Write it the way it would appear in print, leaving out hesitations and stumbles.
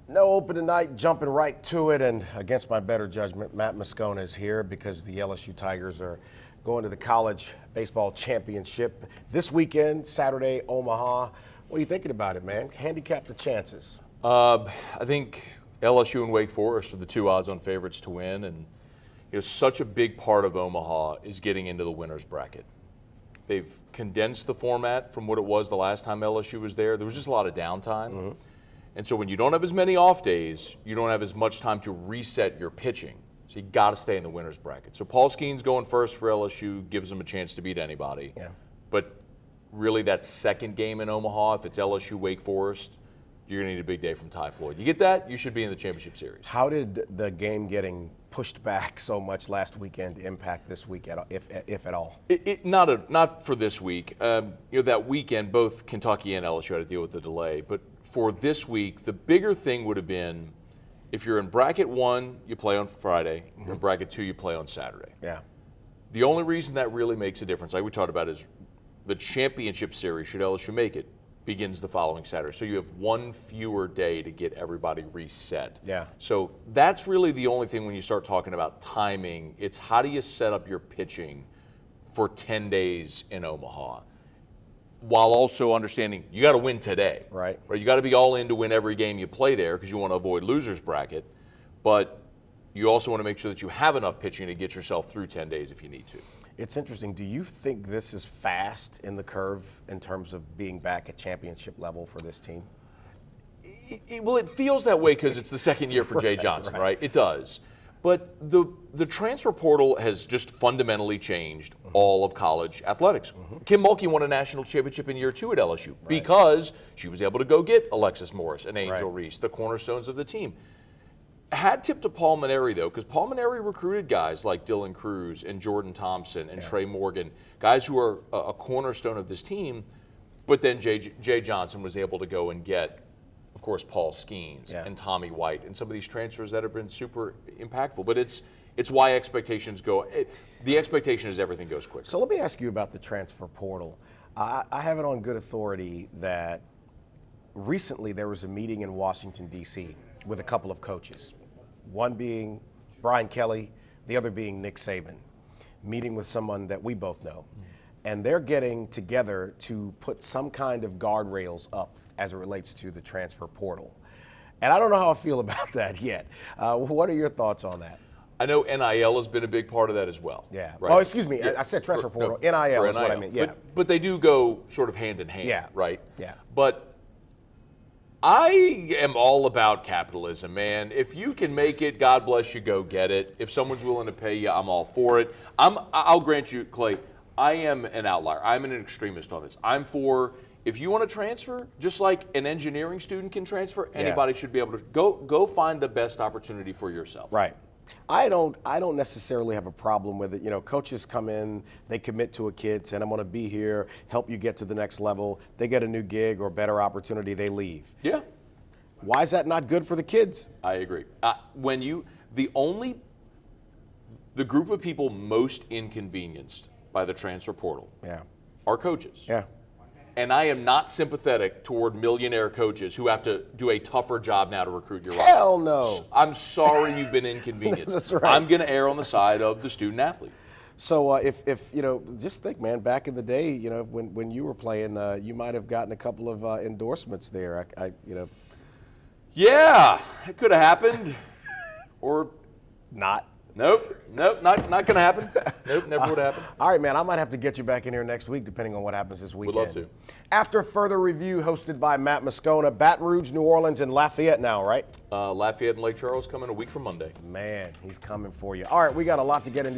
No open tonight, jumping right to it, and against my better judgment, Matt Moscona is here because the LSU Tigers are going to the college baseball championship this weekend, Saturday, Omaha. What are you thinking about it, man? Handicap the chances. I think LSU and Wake Forest are the two odds-on favorites to win, and such a big part of Omaha is getting into the winner's bracket. They've condensed the format from what it was the last time LSU was there. There was just a lot of downtime. Mm-hmm. And so when you don't have as many off days, you don't have as much time to reset your pitching. So you got to stay in the winner's bracket. So Paul Skeen's going first for LSU, gives them a chance to beat anybody. Yeah. But really that second game in Omaha, if it's LSU Wake Forest, you're going to need a big day from Ty Floyd. You get that, you should be in the championship series. How did the game getting pushed back so much last weekend impact this week, if at all? Not for this week. That weekend, both Kentucky and LSU had to deal with the delay. But for this week, the bigger thing would have been if you're in bracket 1, you play on Friday. Mm-hmm. You're in bracket 2, you play on Saturday. Yeah. The only reason that really makes a difference, like we talked about, is the championship series, should LSU make it, begins the following Saturday. So you have one fewer day to get everybody reset. Yeah. So that's really the only thing when you start talking about timing. It's how do you set up your pitching for 10 days in Omaha, while also understanding you got to win today. Right. You got to be all in to win every game you play there because you want to avoid loser's bracket. But you also want to make sure that you have enough pitching to get yourself through 10 days if you need to. It's interesting. Do you think this is fast in the curve in terms of being back at championship level for this team? Well, it feels that way because it's the second year for Jay Johnson, right? It does. But the transfer portal has just fundamentally changed all of college athletics. Mm-hmm. Kim Mulkey won a national championship in year 2 at LSU because she was able to go get Alexis Morris and Angel Reese, the cornerstones of the team. Hat tip to Paul Maneri, though, because Paul Maneri recruited guys like Dylan Cruz and Jordan Thompson and Trey Morgan, guys who are a cornerstone of this team. But then Jay Johnson was able to go and get, of course, Paul Skeens and Tommy White and some of these transfers that have been super impactful. But it's why expectations go. The expectation is everything goes quick. So let me ask you about the transfer portal. I have it on good authority that recently there was a meeting in Washington, D.C. with a couple of coaches, one being Brian Kelly, the other being Nick Saban, meeting with someone that we both know. And they're getting together to put some kind of guardrails up as it relates to the transfer portal. And I don't know how I feel about that yet. What are your thoughts on that? I know NIL has been a big part of that as well. Yeah. Right? Oh, excuse me. I said transfer portal. NIL is what I meant. Yeah. But they do go sort of hand in hand, right? Yeah. But I am all about capitalism, man. If you can make it, God bless you, go get it. If someone's willing to pay you, I'm all for it. I'll grant you, Clay, I am an outlier. I'm an extremist on this. I'm for, if you want to transfer, just like an engineering student can transfer, anybody should be able to go find the best opportunity for yourself. Right. I don't necessarily have a problem with it. Coaches come in, they commit to a kid, saying, I'm going to be here, help you get to the next level. They get a new gig or better opportunity, they leave. Yeah. Why is that not good for the kids? I agree. The group of people most inconvenienced by the transfer portal are coaches. Yeah. And I am not sympathetic toward millionaire coaches who have to do a tougher job now to recruit your roster. Hell no. I'm sorry you've been inconvenienced. That's right. I'm going to err on the side of the student athlete. So if just think, man, back in the day, when you were playing, you might have gotten a couple of endorsements there. Yeah, it could have happened. Or not. Nope, not going to happen. Nope, never would happen. All right, man, I might have to get you back in here next week, depending on what happens this weekend. Would love to. After further review, hosted by Matt Moscona, Baton Rouge, New Orleans, and Lafayette now, right? Lafayette and Lake Charles coming a week from Monday. Man, he's coming for you. All right, we got a lot to get into.